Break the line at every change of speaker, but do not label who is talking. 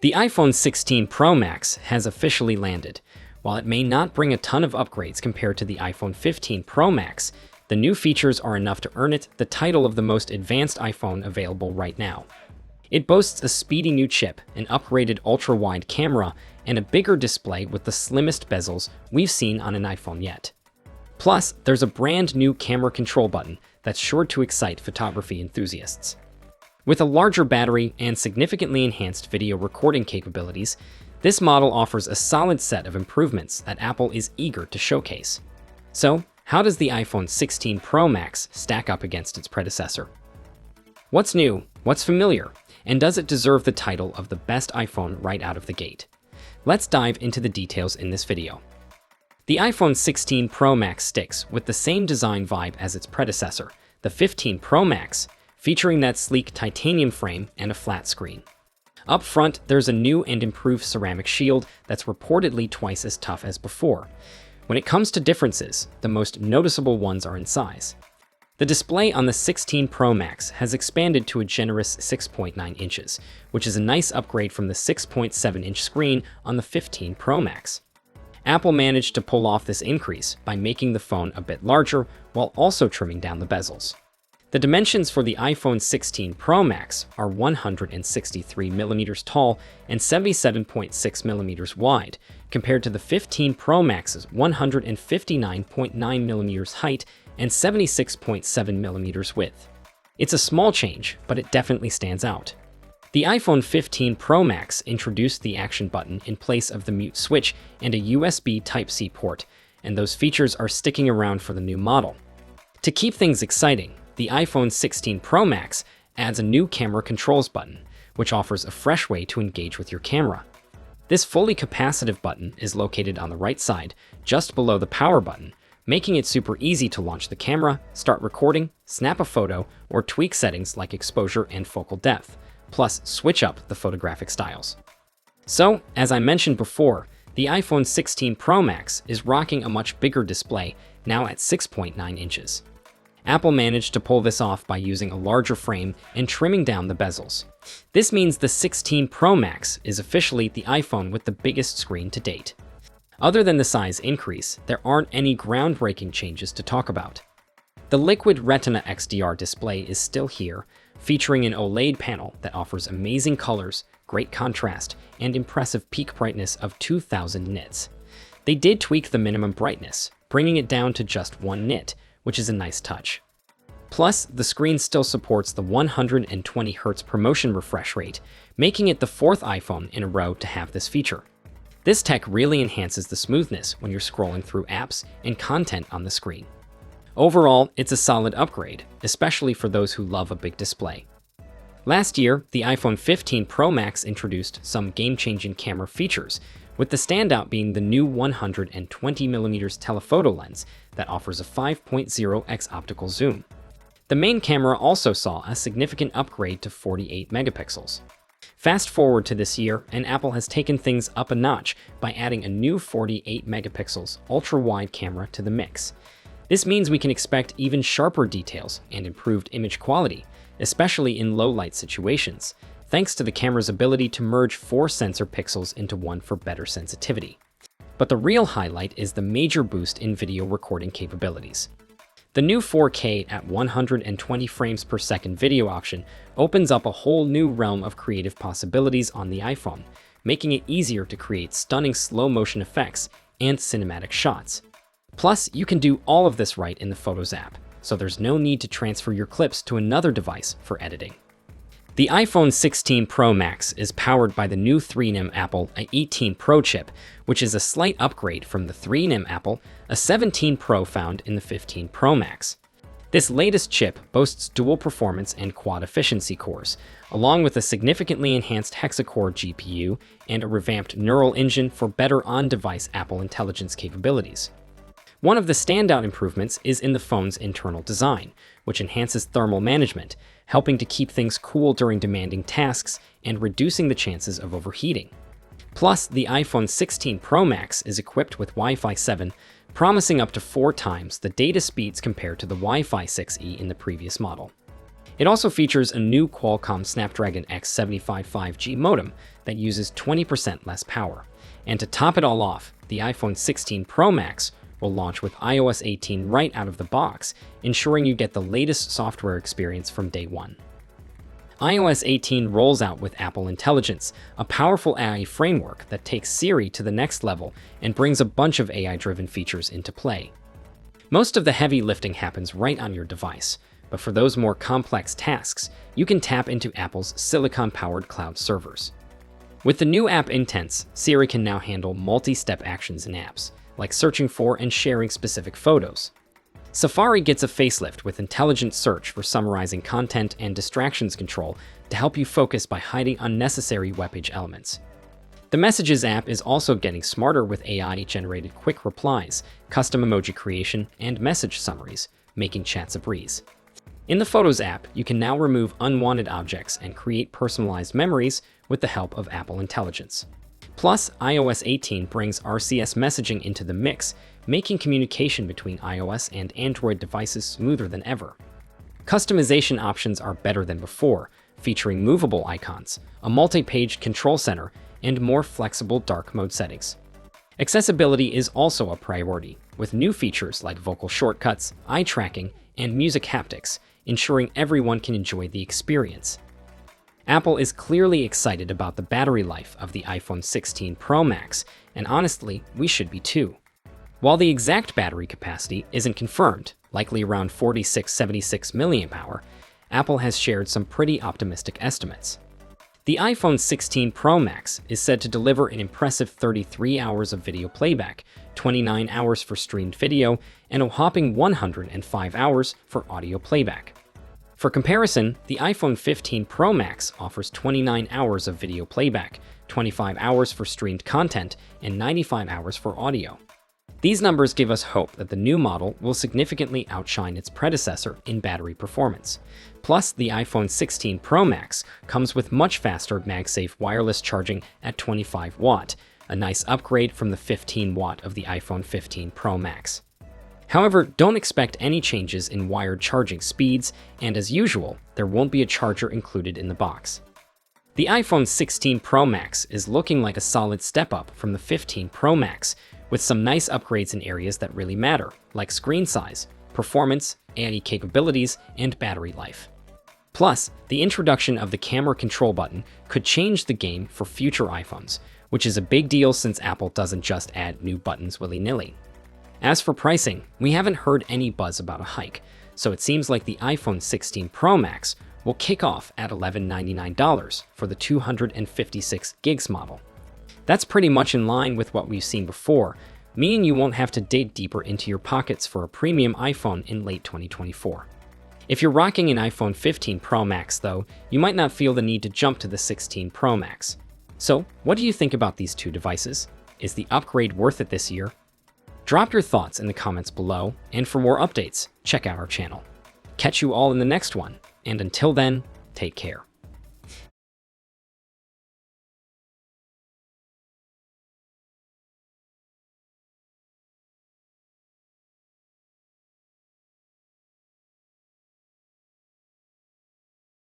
The iPhone 16 Pro Max has officially landed. While it may not bring a ton of upgrades compared to the iPhone 15 Pro Max, the new features are enough to earn it the title of the most advanced iPhone available right now. It boasts a speedy new chip, an upgraded ultra-wide camera, and a bigger display with the slimmest bezels we've seen on an iPhone yet. Plus, there's a brand new camera control button that's sure to excite photography enthusiasts. With a larger battery and significantly enhanced video recording capabilities, this model offers a solid set of improvements that Apple is eager to showcase. So, how does the iPhone 16 Pro Max stack up against its predecessor? What's new? What's familiar? And does it deserve the title of the best iPhone right out of the gate? Let's dive into the details in this video. The iPhone 16 Pro Max sticks with the same design vibe as its predecessor, the 15 Pro Max, featuring that sleek titanium frame and a flat screen. Up front, there's a new and improved ceramic shield that's reportedly twice as tough as before. When it comes to differences, the most noticeable ones are in size. The display on the 16 Pro Max has expanded to a generous 6.9 inches, which is a nice upgrade from the 6.7-inch screen on the 15 Pro Max. Apple managed to pull off this increase by making the phone a bit larger while also trimming down the bezels. The dimensions for the iPhone 16 Pro Max are 163mm tall and 77.6mm wide, compared to the 15 Pro Max's 159.9mm height and 76.7mm width. It's a small change, but it definitely stands out. The iPhone 15 Pro Max introduced the action button in place of the mute switch and a USB Type-C port, and those features are sticking around for the new model. To keep things exciting, the iPhone 16 Pro Max adds a new camera controls button, which offers a fresh way to engage with your camera. This fully capacitive button is located on the right side, just below the power button, making it super easy to launch the camera, start recording, snap a photo, or tweak settings like exposure and focal depth, plus switch up the photographic styles. So, as I mentioned before, the iPhone 16 Pro Max is rocking a much bigger display, now at 6.9 inches. Apple managed to pull this off by using a larger frame and trimming down the bezels. This means the 16 Pro Max is officially the iPhone with the biggest screen to date. Other than the size increase, there aren't any groundbreaking changes to talk about. The Liquid Retina XDR display is still here, featuring an OLED panel that offers amazing colors, great contrast, and impressive peak brightness of 2000 nits. They did tweak the minimum brightness, bringing it down to just 1 nit, which is a nice touch. Plus, the screen still supports the 120Hz ProMotion refresh rate, making it the 4th iPhone in a row to have this feature. This tech really enhances the smoothness when you're scrolling through apps and content on the screen. Overall, it's a solid upgrade, especially for those who love a big display. Last year, the iPhone 15 Pro Max introduced some game-changing camera features, with the standout being the new 120mm telephoto lens that offers a 5.0x optical zoom. The main camera also saw a significant upgrade to 48 megapixels. Fast forward to this year, and Apple has taken things up a notch by adding a new 48 megapixels ultra-wide camera to the mix. This means we can expect even sharper details and improved image quality, especially in low-light situations, thanks to the camera's ability to merge 4 sensor pixels into one for better sensitivity. But the real highlight is the major boost in video recording capabilities. The new 4K at 120 frames per second video option opens up a whole new realm of creative possibilities on the iPhone, making it easier to create stunning slow-motion effects and cinematic shots. Plus, you can do all of this right in the Photos app, so there's no need to transfer your clips to another device for editing. The iPhone 16 Pro Max is powered by the new 3nm Apple A18 Pro chip, which is a slight upgrade from the 3nm Apple A17 Pro found in the 15 Pro Max. This latest chip boasts dual performance and quad efficiency cores, along with a significantly enhanced hexa-core GPU and a revamped neural engine for better on-device Apple Intelligence capabilities. One of the standout improvements is in the phone's internal design, which enhances thermal management, helping to keep things cool during demanding tasks and reducing the chances of overheating. Plus, the iPhone 16 Pro Max is equipped with Wi-Fi 7, promising up to 4 times the data speeds compared to the Wi-Fi 6E in the previous model. It also features a new Qualcomm Snapdragon X75 5G modem that uses 20% less power. And to top it all off, the iPhone 16 Pro Max will launch with iOS 18 right out of the box, ensuring you get the latest software experience from day one. iOS 18 rolls out with Apple Intelligence, a powerful AI framework that takes Siri to the next level and brings a bunch of AI-driven features into play. Most of the heavy lifting happens right on your device, but for those more complex tasks, you can tap into Apple's silicon-powered cloud servers. With the new app Intents, Siri can now handle multi-step actions in apps, like searching for and sharing specific photos. Safari gets a facelift with intelligent search for summarizing content and distractions control to help you focus by hiding unnecessary web page elements. The Messages app is also getting smarter with AI-generated quick replies, custom emoji creation, and message summaries, making chats a breeze. In the Photos app, you can now remove unwanted objects and create personalized memories with the help of Apple Intelligence. Plus, iOS 18 brings RCS messaging into the mix, making communication between iOS and Android devices smoother than ever. Customization options are better than before, featuring movable icons, a multi-page control center, and more flexible dark mode settings. Accessibility is also a priority, with new features like vocal shortcuts, eye tracking, and music haptics, ensuring everyone can enjoy the experience. Apple is clearly excited about the battery life of the iPhone 16 Pro Max, and honestly, we should be too. While the exact battery capacity isn't confirmed, likely around 4676 mAh, Apple has shared some pretty optimistic estimates. The iPhone 16 Pro Max is said to deliver an impressive 33 hours of video playback, 29 hours for streamed video, and a whopping 105 hours for audio playback. For comparison, the iPhone 15 Pro Max offers 29 hours of video playback, 25 hours for streamed content, and 95 hours for audio. These numbers give us hope that the new model will significantly outshine its predecessor in battery performance. Plus, the iPhone 16 Pro Max comes with much faster MagSafe wireless charging at 25 watt, a nice upgrade from the 15 watt of the iPhone 15 Pro Max. However, don't expect any changes in wired charging speeds, and as usual, there won't be a charger included in the box. The iPhone 16 Pro Max is looking like a solid step up from the 15 Pro Max, with some nice upgrades in areas that really matter, like screen size, performance, AI capabilities, and battery life. Plus, the introduction of the camera control button could change the game for future iPhones, which is a big deal since Apple doesn't just add new buttons willy-nilly. As for pricing, we haven't heard any buzz about a hike, so it seems like the iPhone 16 Pro Max will kick off at $1199 for the 256 gigs model. That's pretty much in line with what we've seen before, meaning you won't have to dig deeper into your pockets for a premium iPhone in late 2024. If you're rocking an iPhone 15 Pro Max, though, you might not feel the need to jump to the 16 Pro Max. So, what do you think about these two devices? Is the upgrade worth it this year? Drop your thoughts in the comments below, and for more updates, check out our channel. Catch you all in the next one, and until then, take care.